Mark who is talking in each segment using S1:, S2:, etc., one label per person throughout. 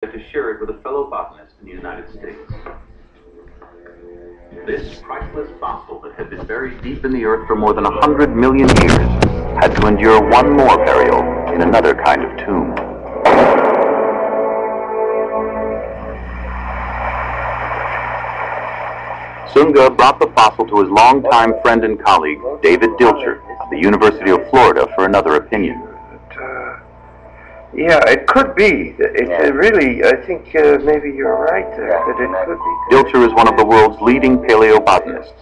S1: to share it with a fellow botanist in the United States. This priceless fossil that had been buried deep in the earth for more than 100 million years had to endure one more burial in another kind of tomb. Sunga brought the fossil to his longtime friend and colleague, David Dilcher, of the University of Florida, for another opinion.
S2: Yeah, it could be. It really, I think maybe you're right there, that it could be.
S1: Dilcher is one of the world's leading paleobotanists,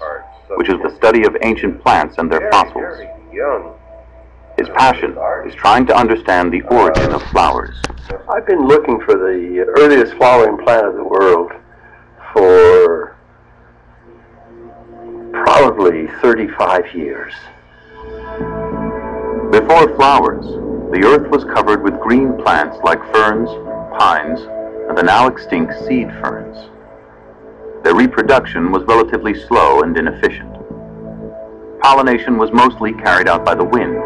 S1: which is the study of ancient plants and their fossils. His passion is trying to understand the origin of flowers.
S3: I've been looking for the earliest flowering plant of the world for probably 35 years.
S1: Before flowers, the earth was covered with green plants like ferns, pines, and the now extinct seed ferns. Their reproduction was relatively slow and inefficient. Pollination was mostly carried out by the wind.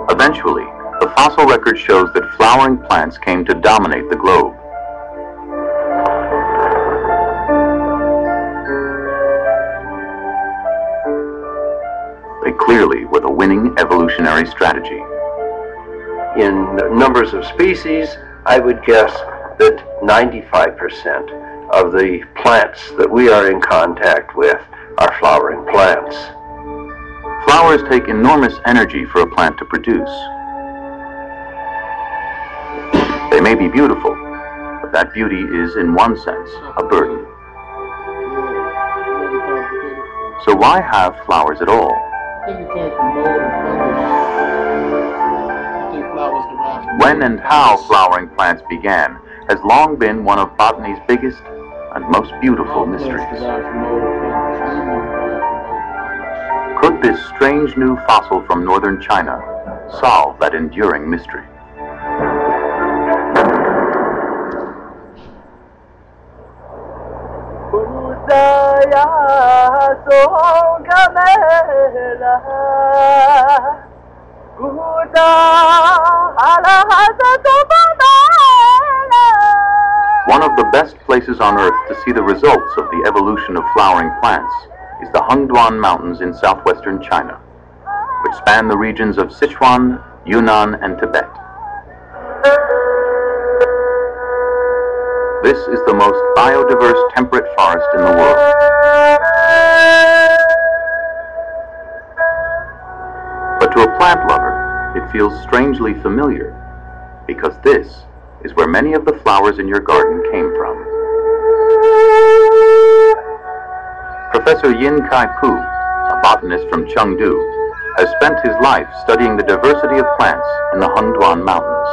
S1: Eventually, the fossil record shows that flowering plants came to dominate the globe. They clearly were the winning evolutionary strategy.
S3: In numbers of species, I would guess that 95% of the plants that we are in contact with are flowering plants.
S1: Flowers take enormous energy for a plant to produce. They may be beautiful, but that beauty is, in one sense, a burden. So why have flowers at all? When and how flowering plants began has long been one of botany's biggest and most beautiful mysteries. Could this strange new fossil from northern China solve that enduring mystery? One of the best places on Earth to see the results of the evolution of flowering plants is the Humgum Mountains in southwestern China, which span the regions of Sichuan, Yunnan, and Tibet. This is the most biodiverse temperate forest in the world. But to a plant lover, it feels strangely familiar, because this is where many of the flowers in your garden came from. Professor Yin Kai-pu, a botanist from Chengdu, has spent his life studying the diversity of plants in the Humgum Mountains.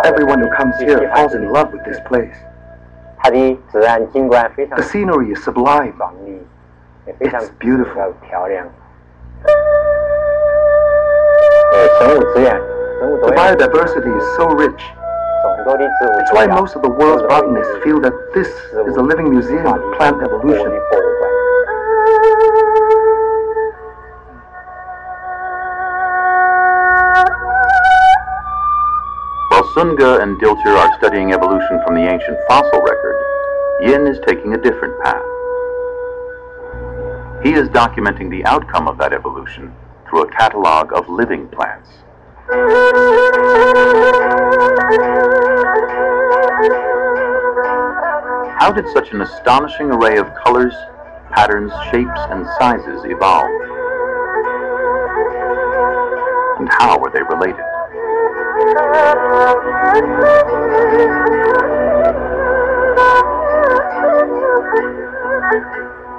S4: Everyone who comes here falls in love with this place. The scenery is sublime. It's beautiful. The biodiversity is so rich. It's why most of the world's botanists feel that this is a living museum of plant evolution.
S1: While Sunga and Dilcher are studying evolution from the ancient fossil record, Yin is taking a different path. He is documenting the outcome of that evolution through a catalog of living plants. How did such an astonishing array of colors, patterns, shapes, and sizes evolve? And how were they related?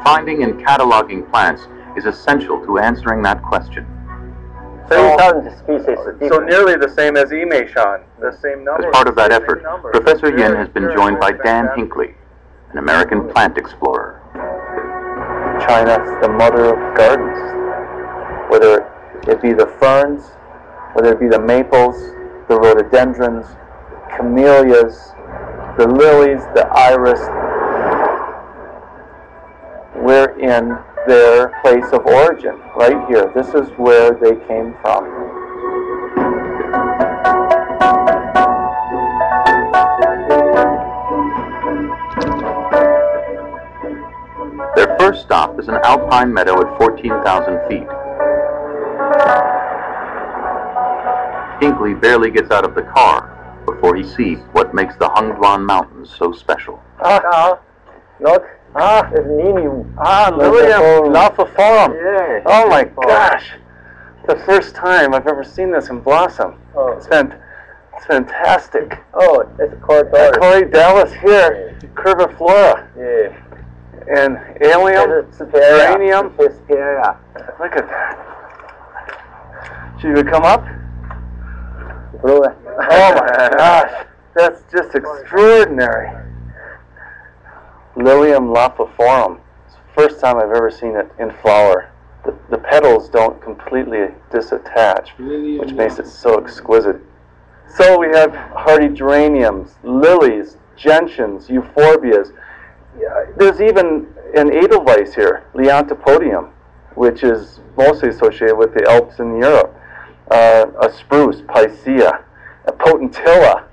S1: Finding and cataloging plants is essential to answering that question.
S5: 30,000 species.
S2: So nearly the same as Imei-shan, the same number.
S1: As part of that effort, Professor Yin has been joined by Dan Hinckley, an American plant explorer.
S6: China's the mother of gardens, whether it be the ferns, whether it be the maples, the rhododendrons, camellias, the lilies, the iris. We're in their place of origin, right here. This is where they came from.
S1: an alpine meadow at 14,000 feet. Hinckley barely gets out of the car before he sees what makes the humgum Mountains so special.
S5: Look, it's Lilium.
S6: Lilium lophiforum.
S5: Yeah.
S6: Oh my gosh. The first time I've ever seen this in blossom.
S5: Oh.
S6: It's fantastic.
S5: Oh, it's Corridor.
S6: Corey Dallas here, curviflora.
S5: Yeah.
S6: And allium, geranium.
S5: Superior.
S6: Look at that. Should we come up?
S5: Blue.
S6: Oh my gosh, that's just extraordinary. Lilium lophiforum. It's the first time I've ever seen it in flower. The petals don't completely disattach, which makes it so exquisite. So we have hardy geraniums, lilies, gentians, euphorbias. There's even an edelweiss here, Leontopodium, which is mostly associated with the Alps in Europe. A spruce, Picea, a potentilla,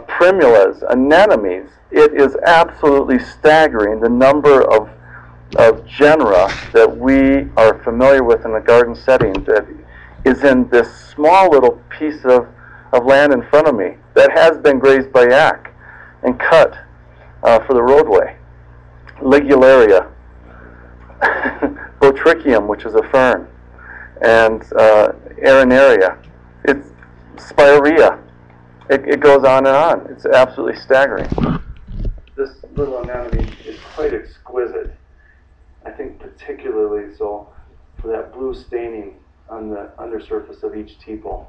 S6: primulas, anemones. It is absolutely staggering the number of genera that we are familiar with in the garden setting that is in this small little piece of land in front of me that has been grazed by yak and cut for the roadway. Ligularia, Botricium, which is a fern, and Arenaria. It's Spirea. It goes on and on. It's absolutely staggering. This little anemone is quite exquisite. I think particularly so for that blue staining on the undersurface of each tepal.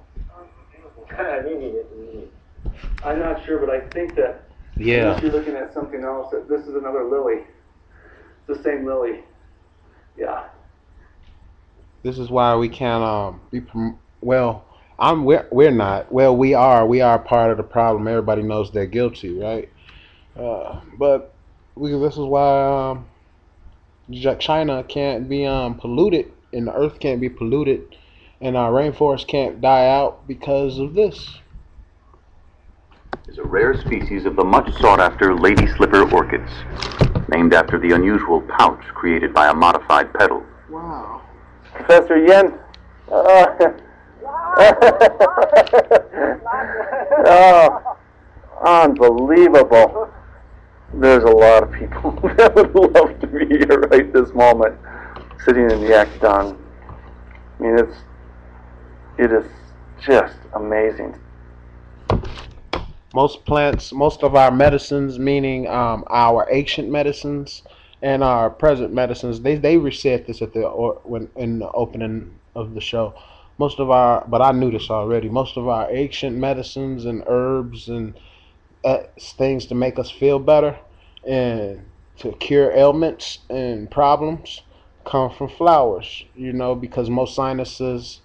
S6: I'm not sure, but I think that unless you're looking at something else, that this is another lily. It's the same lily. Yeah.
S7: This is why we can't we're not. Well, we are part of the problem. Everybody knows they're guilty, right? But this is why China can't be polluted, and the earth can't be polluted, and our rainforest can't die out because of this.
S1: Is a rare species of the much sought-after lady slipper orchids, named after the unusual pouch created by a modified petal.
S7: Wow.
S6: Professor Yen. Oh, unbelievable. There's a lot of people that would love to be here right this moment, sitting in the yak dung. I mean, it is just amazing.
S7: Most plants, most of our medicines, meaning our ancient medicines and our present medicines, they said this at in the opening of the show. Most of our, but I knew this already. Most of our ancient medicines and herbs and things to make us feel better and to cure ailments and problems come from flowers. You know, because most sinuses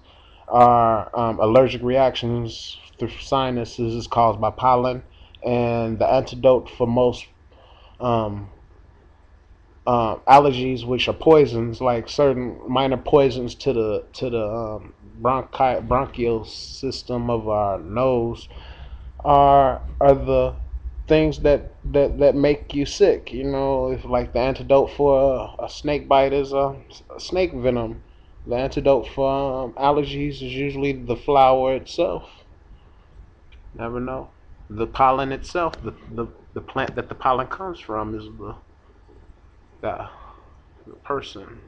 S7: are allergic reactions through sinuses is caused by pollen, and the antidote for most allergies, which are poisons, like certain minor poisons to the bronchial system of our nose, are the things that make you sick. You know, if like the antidote for a snake bite is a snake venom. The antidote for allergies is usually the flower itself. Never know. The pollen itself, the plant that the pollen comes from, is the person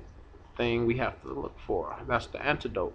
S7: thing we have to look for. That's the antidote.